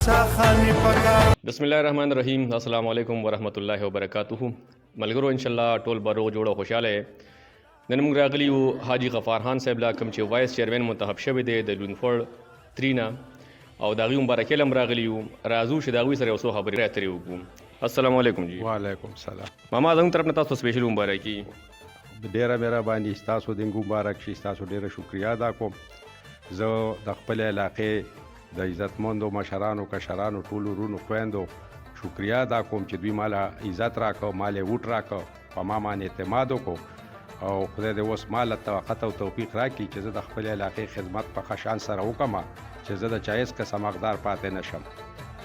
बिस्मिल्लाहिर्रहमानिर्रहीम अस्सलाम वालेकुम वरहमतुल्लाहि वबरकातुहू। मलगरो इंशाल्लाह टोल बरो जोड़ो खुशहाल है। नन موږ راغلی یو حاجی غفار خان صاحب لا کوم چې وایس چیرمن منتخب شوی دی د لونفړ ترینا او د غي مبارکي لم راغلی یو راځو چې دا غوي سره اوسو خبرې اترې وکړو. السلام علیکم جی. وعلیکم السلام. ماما زموږ طرف نه تاسو سپیشل مبارکي. ډیره مهرباني تاسو د مبارک شي، تاسو ډیره شکریا ادا کوم. زه د خپل علاقې د عزتمندو مشرانو کشرانو ټولو رونو خويندو شکریا ادا کوم چې دوی مال عزت راکو، مال وټ راکو، په ما باندې اعتماد وکړو او خدای دې اوس مال توقت او توفیق راکړي چې زه د خپل علاقې خدمت په خشان سره وکم، چې زه د چایس قسم مقدار پاتې نشم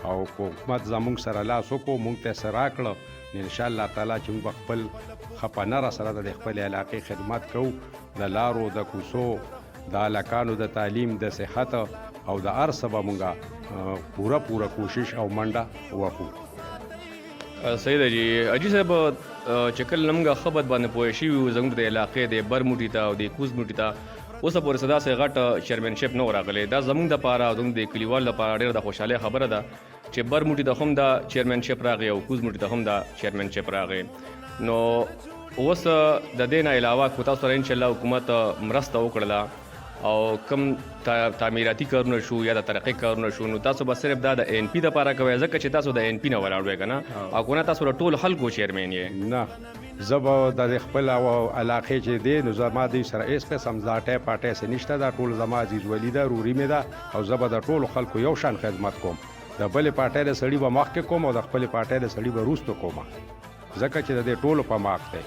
او حکومت زموږ سره لاس وکړو، موږ ته سره راکړه ان شاء الله تعالی چې موږ خپل خپانه را سره د خپل علاقې خدمت کوو، د لارو د کوڅو د علاقانو د تعلیم د صحت او د هر څه به موږ پوره کوشش او منډه وکړو. صحیح ده جی. اجي صاحب چې کله موږ خبر باندې پوه شي زموږ د علاقې د برموټي ته او د کوز موټي ته اوس پورې صدا سه غټ چیرمنشپ نه راغلی. دا زموږ د پاره او د کلیوال لپاره ډېر د خوشاله خبره ده چې برموټي ته هم د چیرمنشپ راغی او کوز موټي ته هم د چیرمنشپ راغی. نو اوس د دې نه علاوه کو تاسو سره ان شاء الله حکومت مرسته وکړه او کم تعمیراتی کارونه شو یا د ترقی کارونه شو، نو تاسو به صرف دا د ان پی د لپاره کوي ځکه چې تاسو د ان پی نه ولاړ وای کنه او کو نه تاسو ټول خلکو چیرمن یې نه. زب د خپل او علاقې چې دی نو زما د سره ایس قسم ذاته پټه سه نشته، دا ټول زما عزیز ولیدا روري مې دا او زب د ټول خلکو یو شان خدمت کوم. د بل پټه د سړی به مخکې کوم او د خپل پټه د سړی به روستو کوم ځکه چې د ټولو په ماخ دی.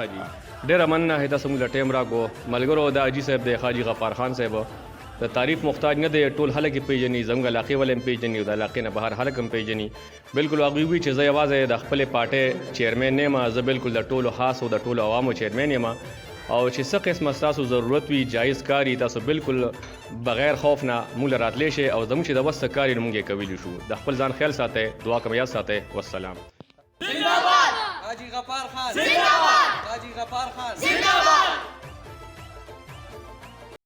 حاجی ډېر مننه هدا سمول ټیم راغو ملګرو د اجي صاحب د حاجی غفار خان صاحب د تعریف محتاج نه دی، ټول خلک پیژني، زموږ علاقې ولې پیژني او د علاقې نه بهر خلک هم پیژني. بالکل هغوی وی چې زه یوازې د خپل پارټۍ چیرمن نه ما، زه بالکل د ټولو خاص او د ټولو عوامو چیرمن یم او چې څه قسمه تاسو ضرورت وي جایز کاری تاسو بالکل بغیر خوف نه مول راتلی شي او زموږ چې د وسه کاری موږ کولی شو. د خپل ځان خیال ساتئ، دعا کوم یاد ساتئ. والسلام. حاجی غفار خان زندہ باد. حاجی غفار خان زندہ باد.